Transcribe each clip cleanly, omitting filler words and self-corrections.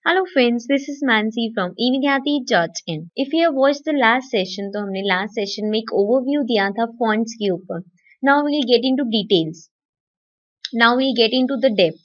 Hello friends, this is Mansi from evidyati.in. If you have watched the last session, तो हमने last session में एक overview दिया था fonts के ऊपर. Now we'll get into details. Now we'll get into the depth.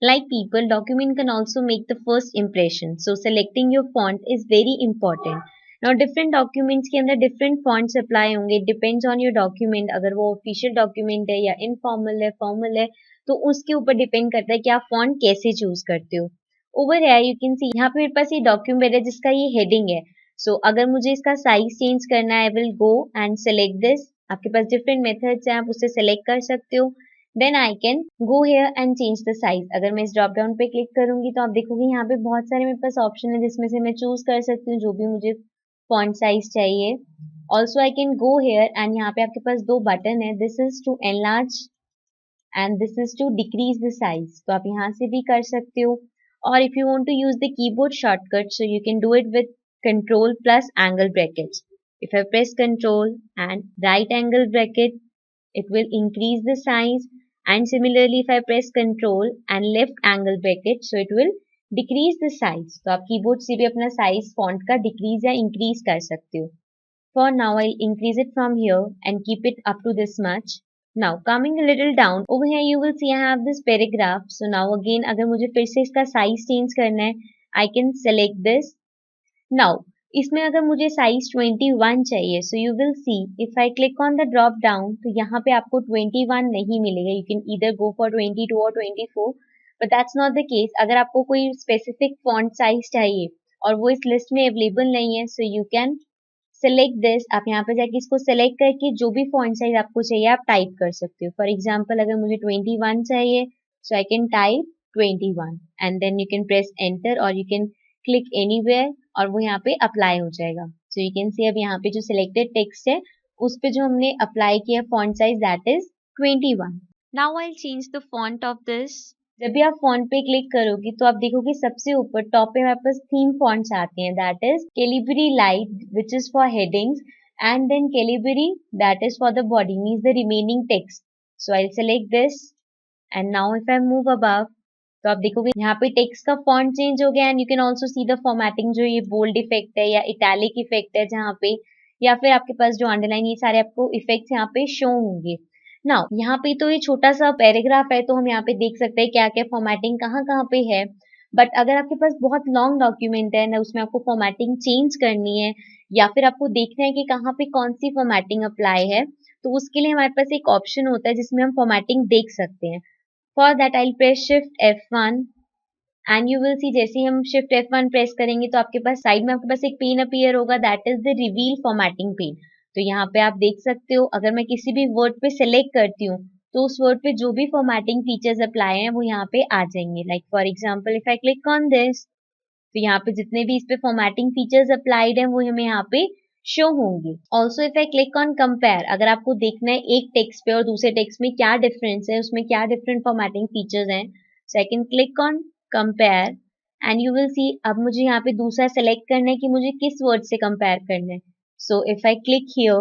Like people, document can also make the first impression. So selecting your font is very important. Now different documents के अंदर different fonts apply होंगे. It depends on your document. अगर वो official document है या informal है, formal है, तो उसके ऊपर depend करता है कि आप font कैसे choose करते हो. ओवर है यू कैन सी यहाँ पे मेरे पास ये डॉक्यूमेंट है जिसका ये हेडिंग है. सो अगर मुझे इसका साइज चेंज करना है, I will go and select this. आपके पास डिफरेंट मेथड्स हैं, आप उससे सेलेक्ट कर सकते हो. Then I can go here and change the size. अगर मैं इस ड्रॉप डाउन पे क्लिक करूंगी तो आप देखोगे यहाँ पे बहुत सारे मेरे पास ऑप्शन है जिसमें से मैं चूज कर सकती हूँ जो भी मुझे फॉन्ट साइज चाहिए. Also I can go here and यहाँ पे आपके पास दो बटन है. This is to enlarge and this is to decrease the size. तो आप यहाँ से भी कर सकते हो. Or if you want to use the keyboard shortcut, so you can do it with control plus angle brackets. If I press control and right angle bracket, it will increase the size, and similarly if I press control and left angle bracket, so it will decrease the size. तो आप keyboard से भी अपना size font का decrease या increase कर सकते हो. For now I'll increase it from here and keep it up to this much. Now coming a little down over here you will see I have this paragraph. So now again अगर मुझे फिर से इसका size change करना है, I can select this. Now इसमें अगर मुझे size 21 चाहिए, so you will see if I click on the drop down तो यहाँ पे आपको 21 नहीं मिलेगा. You can either go for 22 or 24, but that's not the case. अगर आपको कोई specific font size चाहिए और वो इस list में available नहीं है, so you can select this. आप यहाँ पे जाके इसको select करके जो भी font size आपको चाहिए आप टाइप कर सकते हो. For example अगर मुझे 21 चाहिए, so I can type 21 and then you can press enter or you can click anywhere और वो यहाँ पे apply हो जाएगा. So you can see अब यहाँ पे जो selected text है उस पे जो हमने apply किया font size that is 21. Now I'll change the font of this. जब भी आप फॉन्ट पे क्लिक करोगी तो आप देखोगे सबसे ऊपर टॉप पे हमारे पास थीम फॉन्ट्स आते हैं. That is Calibri light which is for headings and then Calibri that is for the body means the remaining text. So I select this and now if I move above तो आप देखोगे यहाँ पे text का font change हो गया. And you can also see the formatting जो ये बोल्ड इफेक्ट है या इटैलिक इफेक्ट है जहाँ पे, या फिर आपके पास जो अंडरलाइन, ये सारे आपको इफेक्ट्स यहाँ पे शो होंगे. नाउ यहाँ पे तो ये छोटा सा पैराग्राफ है तो हम यहाँ पे देख सकते हैं क्या क्या फॉर्मेटिंग कहाँ कहाँ पे है. बट अगर आपके पास बहुत लॉन्ग डॉक्यूमेंट है ना, उसमें आपको फॉर्मेटिंग चेंज करनी है या फिर आपको देखना है कि कहाँ पे कौन सी फॉर्मेटिंग अप्लाई है, तो उसके लिए हमारे पास एक ऑप्शन होता है जिसमें हम फॉर्मेटिंग देख सकते हैं. For that I press shift F1 and you will सी जैसे ही हम शिफ्ट F1 प्रेस करेंगे तो आपके पास साइड में आपके पास एक पेन अपीयर होगा. That is the reveal formatting pane. तो यहाँ पे आप देख सकते हो अगर मैं किसी भी वर्ड पे सिलेक्ट करती हूँ तो उस वर्ड पे जो भी फॉर्मेटिंग फीचर्स अप्लाई हैं वो यहाँ पे आ जाएंगे. Like for example if I click on this तो यहाँ पे जितने भी इस पे फॉर्मेटिंग फीचर्स अप्लाइड हैं वो हमें यहाँ पे शो होंगे. Also if I click on compare, अगर आपको देखना है एक टेक्स्ट पे और दूसरे टेक्स्ट में क्या डिफरेंस है, उसमें क्या डिफरेंट फॉर्मेटिंग फीचर्स हैं, so I can click on compare and you will see अब मुझे यहाँ पे दूसरा सेलेक्ट करना है कि मुझे किस वर्ड से कंपेयर करना है. So if I click here,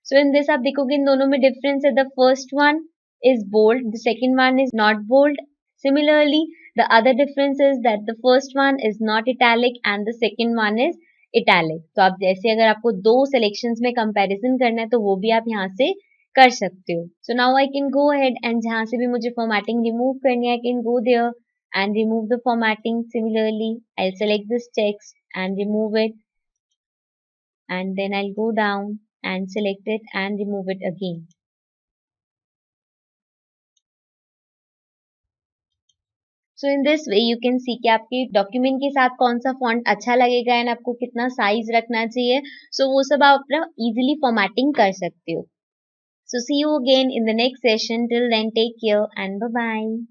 so in this आप देखोगे इन दोनों में डिफरेंस है. The first one is bold, the second one is not bold. Similarly the other difference is that the first one is not italic and the second one is italic. तो आप जैसे अगर आपको दो selections में comparison करना है तो वो भी आप यहाँ से कर सकते हो. So now I can go ahead and जहाँ से भी मुझे formatting remove करनी है I can go there and remove the formatting. Similarly I'll select this text and remove it and then I'll go down and select it and remove it again. So in this way you can see कि आपके document के साथ कौन सा font अच्छा लगेगा and आपको कितना साइज रखना चाहिए. सो वो सब आप अपना इजीली फॉर्मेटिंग कर सकते हो. So see you again in the next session. Till then take care and bye bye.